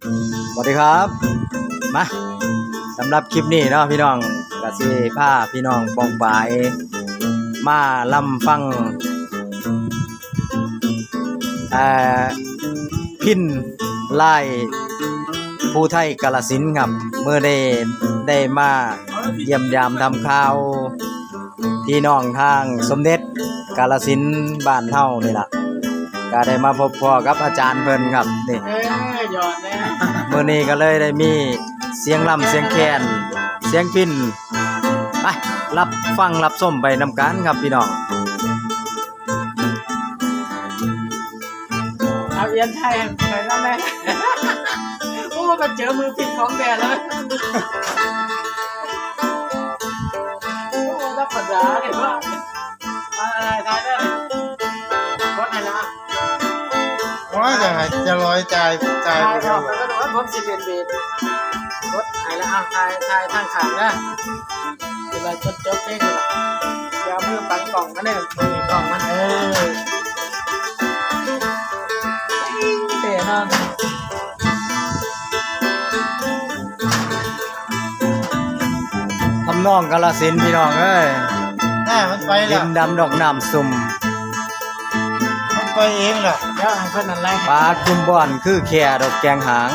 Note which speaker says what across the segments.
Speaker 1: สวัสดีครับมาสำหรับคลิปนี้เนาะพี่น้องก็สิพาพี่น้องปองปายมาลำฟังพินไล่ผู้ไทยกาฬสินธุ์ครับเมื่อได้มาเยี่ยมยามทำข่าวพี่น้องทางสมเด็จกาฬสินธุ์บ้านเฮานี่ล่ะก็ได้มาพบพ่อกับอาจารย์เพิ่นครับนี่
Speaker 2: หยอดเลย
Speaker 1: มื้อนี้ก็เลยได้มีเสียงลำเสียงแคนเสียงพิณไปรับฟังรับชมไปนำกันครับพี่น้อง
Speaker 2: เอาเอียนไทยใส่แล้วแม่โอ้มาเจอมือผิดของแดดแล้วโอ้ธรรมดาเนี่ยว่าอะไรทายได้เลยรถไหนละ
Speaker 3: ว่าจะร้อยใจ
Speaker 2: ไปเลยมันก็ดูว่าผมสิเป็นเบสรถไหนละทายทางขางนะเวลาจบเองเลยเดี๋ยวมือปังกล่องมาเนี่ยกล่องมันเตะนอน
Speaker 1: ทำนองกาฬสินธุ์พี่น้องเอ้ย
Speaker 3: แน่มันไปแล้
Speaker 1: ดิ
Speaker 3: วน
Speaker 1: ดำดอกน้ำสุ่ม
Speaker 3: มันไปเองแหละ
Speaker 2: เดี๋ยวเพื่อนอะไร
Speaker 1: ปลาคุมบ่อนคือแค่ดอกแกงหาง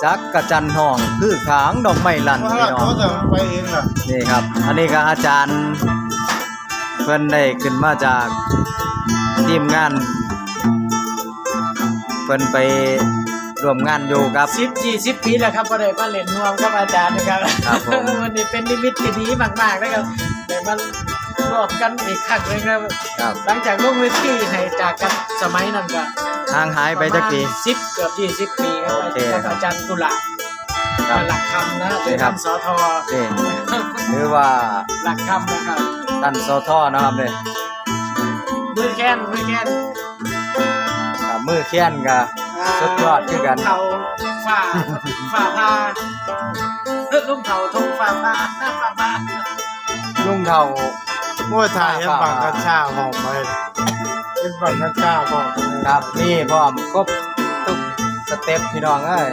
Speaker 1: จักกระจันห้องคือขางดอกไม้ลั่นพี่น้อง
Speaker 3: มันไปเองแหละ
Speaker 1: นี่ครับอันนี้ก็อาจารย์เพิ่นได้ขึ้นมาจากทีมงานเพิ่นไปร่วมงานอยู่กับ
Speaker 2: 10 ปีแล้วครับก็ได้มาเล่นร่วมกับอาจารย์นะครับวันนี้เป็นนิมิตที่ดีมากๆนะครับได้มารวมกันอีกครั้งนึงครับหลังจากลงเวทีให้จากกันสมัยนั้นก็
Speaker 1: ห่างหายไปจักปี
Speaker 2: 10เกือบ20 ปีครับกับอาจารย์กุหลาบหลักคำนะเป็นคำสท
Speaker 1: หรือว่า
Speaker 2: หลักคำนะครับ
Speaker 1: ท่านสทนะครับเนี่ย
Speaker 2: มือแค้น
Speaker 1: มือแค้นก็สุดยอดคือกัน
Speaker 2: เผาฝ่าพาลุงเผาทงฝ่าพา
Speaker 1: ลุงเผา
Speaker 3: มั่วไทยยังบังกัญชาหอมไปยังบังกัญชาหอม
Speaker 1: ครับนี่พร้อมครบทุกสเต็ปพี่น้องเอ้ย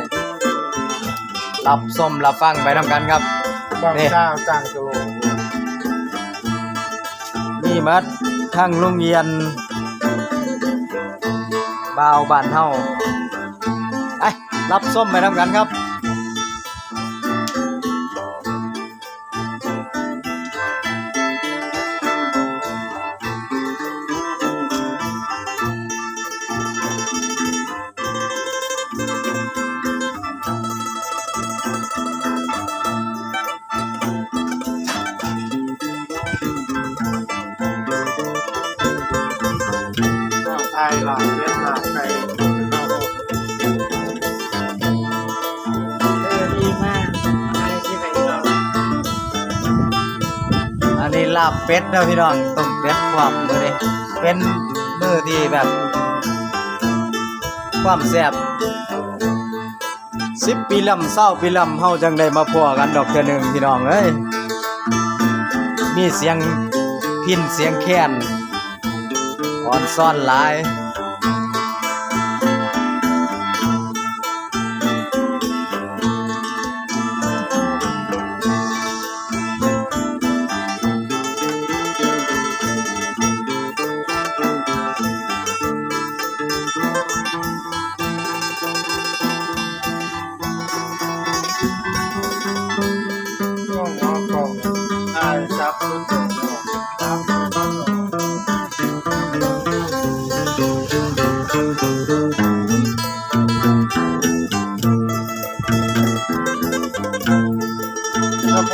Speaker 1: รับส้มรับฟังไปนำกันครับ
Speaker 3: บังชาจังโจ
Speaker 1: นี่มัดทั้งโรงเรียนบ่าวบ้านเฮาไอ้รับส้มไปนำกันครับ
Speaker 3: ไทยหลังเวียดนามไทย
Speaker 2: ดีมากอะไรที่ไหนก็
Speaker 1: อันนี้ลาบเป็ดเด้อพี่น้องต้มเป็ดความมื้อนี้เป็นมื้อที่แบบความแซ่บ10 ปีลำ20 ปีลำเฮาจังได้มาพ้อกันดอกเทื่อนึงพี่น้องเอ้ยมีเสียงพิณเสียงแคนอ่อนซ่อนหลาย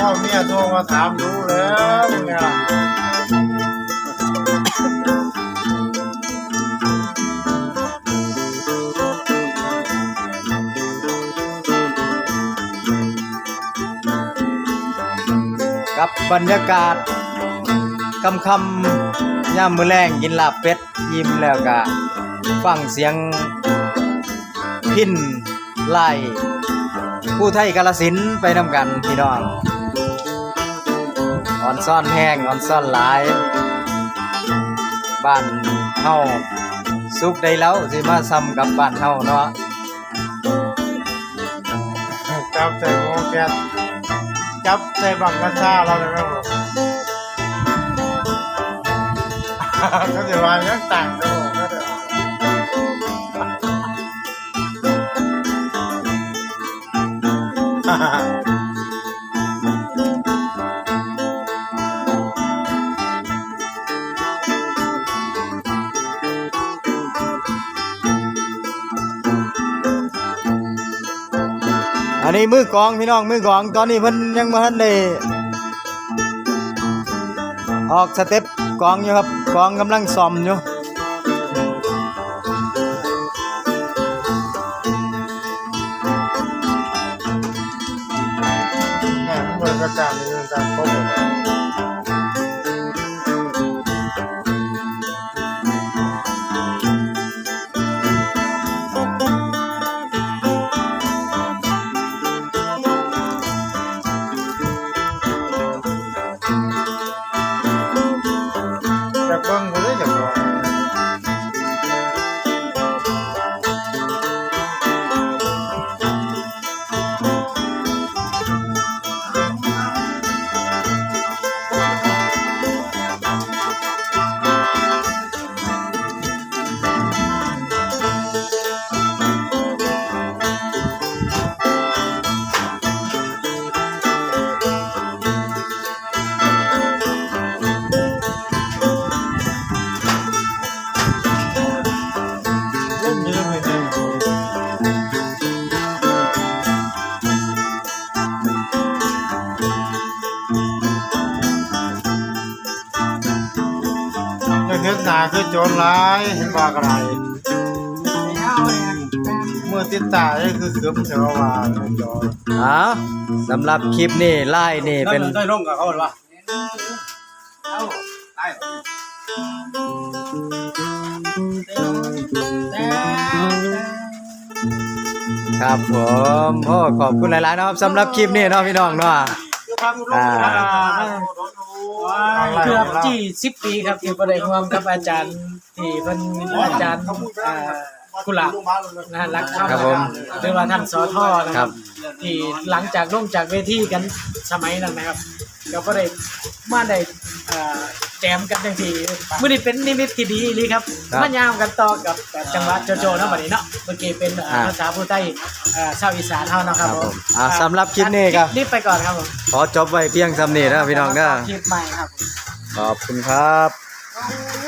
Speaker 3: พ่อเมียโทรมาถามรู้แล้วเนี่ย
Speaker 1: กับบรรยากาศค่ำยามมื้อแลงกินลาบเป็ดยิ้มแล้วก็ฟังเสียงพิณไล่ผู้ไทยกาฬสินธุ์ไปนำกันพี่น้องอ่อนซ่อนแห้งอ่อนซ่อนหลายบ้านเฮาสุกได้แล้วสิมาซ้ำกับบ้านเฮาเนาะ
Speaker 3: จับใส่หม้อแก๊สจับใส่บังกัญชาเราเลยครับผมก็จะวางยังต่างกันผมก็เดี๋ยว
Speaker 1: อันนี้มือกลองพี่น้องมือกลองตอนนี้เพิ่นยังบ่ทันได้ออกสเต็ปกลองอยู่ครับกลองกำลังซ่อมอยู่
Speaker 3: แหมมันเหมือนกระจายมีการต้มจากเบิ้งไปเลยจากบอกเล่นเยอะไปเลยจะเห็นหนาคือโจรร้ายเห็นว่ากระไรเมื่อติดตาเนี่ยคือเขือมเสียวว่าจอ
Speaker 1: สำหรับคลิปนี้ไล่นี่เป็น
Speaker 3: ได้ลงกับเขาหรือเปล่า
Speaker 1: ครับผมโอ้ขอบคุณหลายๆนะครับสำหรับคลิปนี้เนาะพี่น้องเนาะ
Speaker 2: เกือบ20 ปีครับที่บ่ได้ร่วมกับอาจารย์ที่เพิ่นอาจารย์กุหลาบนะรักคำ
Speaker 1: ครับผม
Speaker 2: หรือว่าท่านสทนะครับที่หลังจากลงจากเวทีกันสมัยนั้นนะครับก็บ่ได้มาได้แจมกันจังซี่มื้อนี้เป็นนิมิตที่ดีอีหลีครับมายามกันต่อกับจังหวัดโจโจเนาะบัดนี้เนาะเมื่อกี้เป็นภาษาผู้ใต้ชาวอีสานเฮาเนาะครับผม
Speaker 1: สำหรับคลิปนี้ก็
Speaker 2: รีบไปก่อนครับผม
Speaker 1: ขอจบไว้เพียงเท่านี้นะพี่น้องเด้อ
Speaker 2: คลิปใหม่ครับ
Speaker 1: ขอบคุณครับ
Speaker 2: โอ้